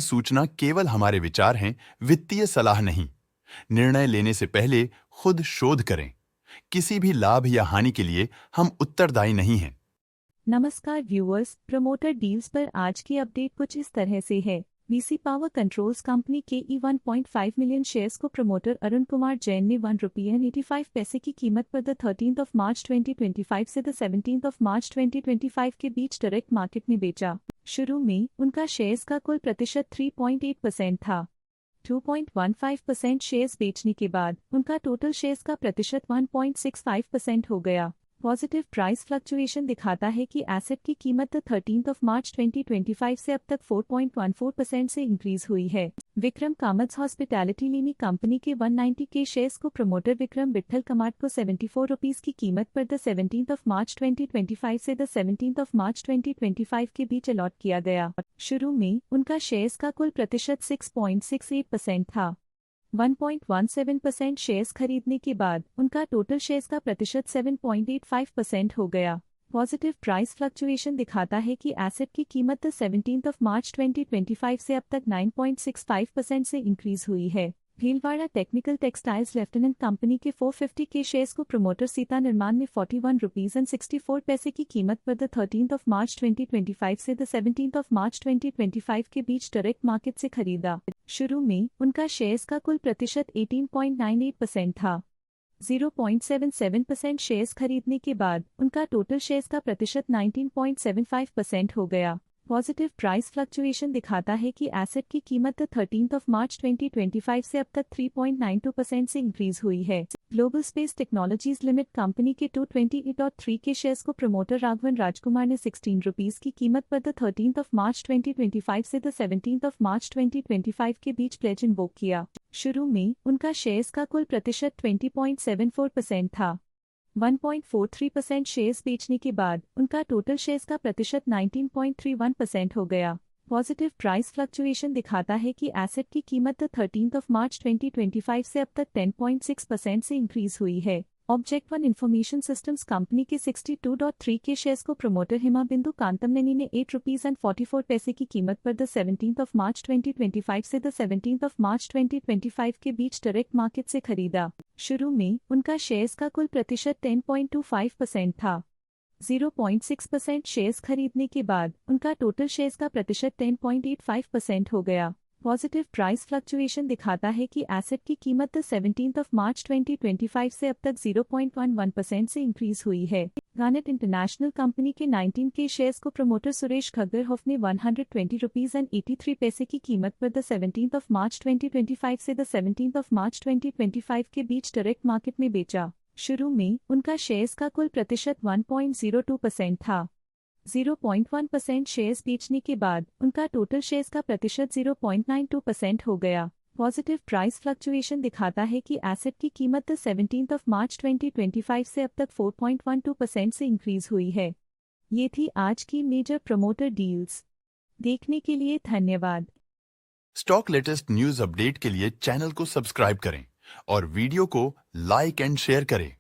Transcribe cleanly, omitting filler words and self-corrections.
सूचना केवल हमारे विचार हैं, वित्तीय सलाह नहीं। निर्णय लेने से पहले खुद शोध करें। किसी भी लाभ या हानि के लिए हम उत्तरदायी नहीं हैं। नमस्कार व्यूअर्स, प्रमोटर डील्स पर आज की अपडेट कुछ इस तरह से है। वीसी पावर कंट्रोल्स कंपनी के 1.5 मिलियन शेयर्स को प्रमोटर अरुण कुमार जैन ने ₹1.85 की कीमत पर द 13 मार्च 2025 से द 17 मार्च 2025 के बीच डायरेक्ट मार्केट में बेचा। शुरू में उनका शेयर्स का कुल प्रतिशत 3.8% था। 2.15% शेयर्स बेचने के बाद उनका टोटल शेयर्स का प्रतिशत 1.65% हो गया। पॉजिटिव प्राइस फ्लक्चुएशन दिखाता है कि एसेट की कीमत 13 मार्च 2025 से अब तक 4.14% से इंक्रीज हुई है। विक्रम कामत्स हॉस्पिटैलिटी लिमिटेड कंपनी के 190 के शेयर्स को प्रमोटर विक्रम विट्ठल कमाट को ₹74 की कीमत पर द 17 मार्च 2025 से द 17 मार्च 2025 के बीच अलॉट किया गया। शुरू में उनका शेयर्स का कुल प्रतिशत 6.68% था। 1.17% शेयर्स खरीदने के बाद उनका टोटल शेयर्स का प्रतिशत 7.85% हो गया। पॉजिटिव प्राइस फ्लक्चुएशन दिखाता है कि एसेट की कीमत 17 मार्च 2025 से अब तक 9.65% से इंक्रीज हुई है। Bhilwara technical textiles lieutenant company के 450 के शेयर्स को प्रमोटर सीता निर्माण ने ₹41.64 की कीमत पर द 13 मार्च 2025 से द 17 मार्च 2025 के बीच डायरेक्ट मार्केट से खरीदा। शुरू में उनका शेयर्स का कुल प्रतिशत 18.98% था। 0.77% शेयर्स खरीदने के बाद उनका टोटल शेयर्स का प्रतिशत 19.75% हो गया। पॉजिटिव प्राइस फ्लक्चुएशन दिखाता है कि एसेट की कीमत 13 मार्च 2025 से अब तक 3.92% से इंक्रीज हुई है। Global space technologies limited company के 228.3 के शेयर्स को प्रमोटर राघवन राजकुमार ने ₹16 की कीमत पर द 13 मार्च 2025 से द 17 मार्च 2025 के बीच प्लेज इनवोक किया। शुरू में उनका शेयर्स का कुल प्रतिशत 20.74% था। 1.43% शेयर्स बेचने के बाद उनका टोटल शेयर्स का प्रतिशत 19.31% हो गया। पॉजिटिव प्राइस फ्लक्चुएशन दिखाता है कि एसेट की कीमत 13 मार्च 2025 से अब तक 10.6% से इंक्रीज हुई है। Object one information systems company के 62.3 के शेयर्स को प्रमोटर हिमा बिंदु कांतमनेनी ने ₹8.44 की कीमत पर द 17 मार्च 2025 से द 17 मार्च 2025 के बीच डायरेक्ट मार्केट से खरीदा। शुरू में उनका शेयर्स का कुल प्रतिशत 10.25% था। 0.6% शेयर्स खरीदने के बाद उनका टोटल शेयर्स का प्रतिशत 10.85% हो गया। पॉजिटिव प्राइस फ्लक्चुएशन दिखाता है कि एसेट की कीमत 17 मार्च 2025 से अब तक 0.11% से इंक्रीज हुई है। गार्नेट इंटरनेशनल कंपनी के 19 के शेयर्स को प्रमोटर सुरेश खग्गरहोफ ने ₹120.83 की कीमत पर द 17 मार्च 2025 से द 17 मार्च 2025 के बीच डायरेक्ट मार्केट में बेचा। शुरू में उनका शेयर्स का कुल प्रतिशत 1.02% था। 0.1% शेयर्स बेचने के बाद उनका टोटल शेयर्स का प्रतिशत 0.92% हो गया। पॉजिटिव प्राइस फ्लक्चुएशन दिखाता है कि एसेट की कीमत 17 मार्च 2025 से अब तक 4.12% से इंक्रीज हुई है। ये थी आज की मेजर प्रमोटर डील्स। देखने के लिए धन्यवाद। स्टॉक लेटेस्ट न्यूज अपडेट के लिए चैनल को सब्सक्राइब करें और वीडियो को लाइक एंड शेयर करें।